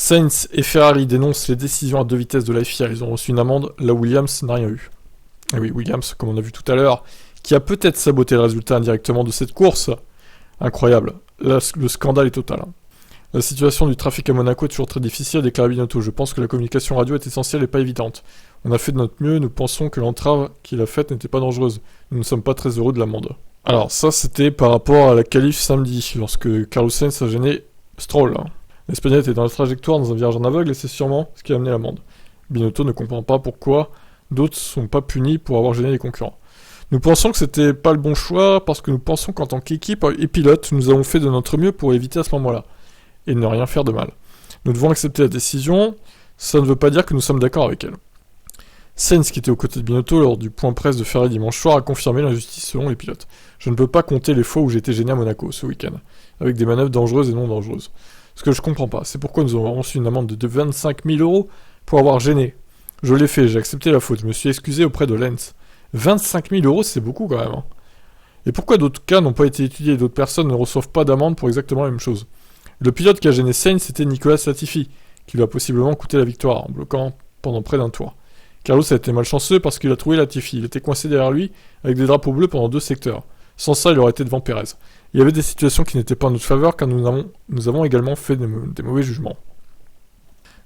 Sainz et Ferrari dénoncent les décisions à deux vitesses de la FIA. Ils ont reçu une amende, là Williams n'a rien eu. Et oui, Williams, comme on a vu tout à l'heure, qui a peut-être saboté le résultat indirectement de cette course. Incroyable. Là, le scandale est total. La situation du trafic à Monaco est toujours très difficile, a déclaré Binotto. Je pense que la communication radio est essentielle et pas évidente. On a fait de notre mieux, nous pensons que l'entrave qu'il a faite n'était pas dangereuse. Nous ne sommes pas très heureux de l'amende. Alors ça, c'était par rapport à la qualif samedi, lorsque Carlos Sainz a gêné Stroll. L'Espagnol était dans la trajectoire dans un virage en aveugle et c'est sûrement ce qui a amené l'amende. Binotto ne comprend pas pourquoi d'autres ne sont pas punis pour avoir gêné les concurrents. Nous pensons que c'était pas le bon choix parce que nous pensons qu'en tant qu'équipe et pilote, nous avons fait de notre mieux pour éviter à ce moment-là et ne rien faire de mal. Nous devons accepter la décision, ça ne veut pas dire que nous sommes d'accord avec elle. Sainz, qui était aux côtés de Binotto lors du point presse de Ferrari dimanche soir, a confirmé l'injustice selon les pilotes. Je ne peux pas compter les fois où j'ai été gêné à Monaco ce week-end, avec des manœuvres dangereuses et non dangereuses. Ce que je comprends pas, c'est pourquoi nous avons reçu une amende de 25 000 € pour avoir gêné. Je l'ai fait, j'ai accepté la faute, je me suis excusé auprès de Lens. 25 000 €, c'est beaucoup quand même. Hein. Et pourquoi d'autres cas n'ont pas été étudiés et d'autres personnes ne reçoivent pas d'amende pour exactement la même chose? Le pilote qui a gêné Sainz, c'était Nicolas Latifi, qui lui a possiblement coûté la victoire en bloquant pendant près d'un tour. Carlos a été malchanceux parce qu'il a trouvé Latifi, il était coincé derrière lui avec des drapeaux bleus pendant 2 secteurs. Sans ça, il aurait été devant Pérez. Il y avait des situations qui n'étaient pas en notre faveur car nous avons également fait des mauvais jugements.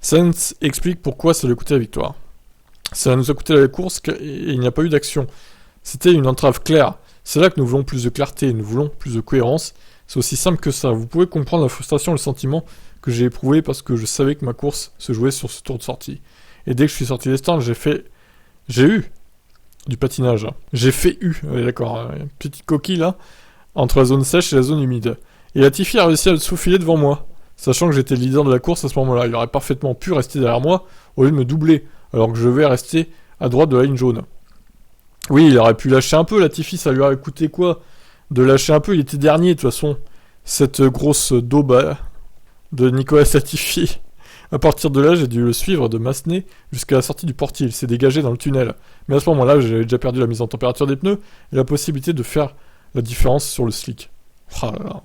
Sainz explique pourquoi ça lui a coûté la victoire. Ça nous a coûté la course et il n'y a pas eu d'action. C'était une entrave claire. C'est là que nous voulons plus de clarté, nous voulons plus de cohérence. C'est aussi simple que ça. Vous pouvez comprendre la frustration et le sentiment que j'ai éprouvé parce que je savais que ma course se jouait sur ce tour de sortie. Et dès que je suis sorti des stands, j'ai eu du patinage. Ouais, d'accord, une petite coquille là, entre la zone sèche et la zone humide. Et Latifi a réussi à le soufiler devant moi, sachant que j'étais le leader de la course à ce moment-là. Il aurait parfaitement pu rester derrière moi au lieu de me doubler, alors que je vais rester à droite de la ligne jaune. Oui, il aurait pu lâcher un peu, Latifi, ça lui aurait coûté quoi? De lâcher un peu, il était dernier de toute façon. Cette grosse daube de Nicolas Latifi. À partir de là, j'ai dû le suivre de Massenet jusqu'à la sortie du portier. Il s'est dégagé dans le tunnel. Mais à ce moment-là, j'avais déjà perdu la mise en température des pneus et la possibilité de faire la différence sur le slick. Oh là là.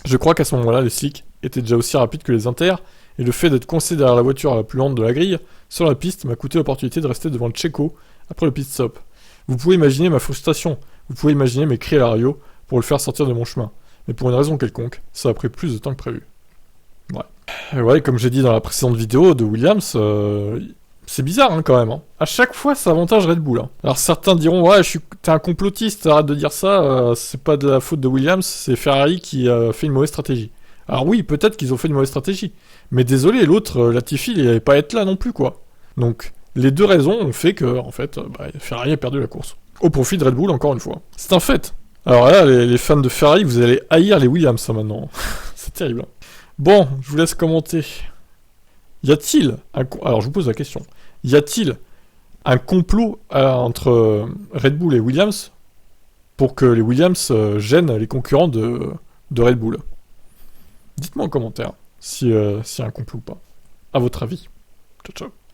Je crois qu'à ce moment-là, les slicks étaient déjà aussi rapides que les inters et le fait d'être coincé derrière la voiture la plus lente de la grille sur la piste m'a coûté l'opportunité de rester devant le Checo après le pit stop. Vous pouvez imaginer ma frustration. Vous pouvez imaginer mes cris à la radio pour le faire sortir de mon chemin. Mais pour une raison quelconque, ça a pris plus de temps que prévu. Ouais, comme j'ai dit dans la précédente vidéo de Williams, c'est bizarre hein, quand même. Hein. À chaque fois, ça avantage Red Bull. Hein. Alors certains diront, ouais, t'es un complotiste, arrête de dire ça, c'est pas de la faute de Williams, c'est Ferrari qui a fait une mauvaise stratégie. Alors oui, peut-être qu'ils ont fait une mauvaise stratégie, mais désolé, l'autre, Latifi, il n'allait pas être là non plus, quoi. Donc, les deux raisons ont fait que, en fait, Ferrari a perdu la course. Au profit de Red Bull, encore une fois. C'est un fait. Alors là, les fans de Ferrari, vous allez haïr les Williams, ça, maintenant. C'est terrible. Bon, je vous laisse commenter. Y a-t-il alors je vous pose la question. Y a-t-il un complot entre Red Bull et Williams pour que les Williams gênent les concurrents de Red Bull? Dites-moi en commentaire si y a un complot ou pas. À votre avis. Ciao, ciao.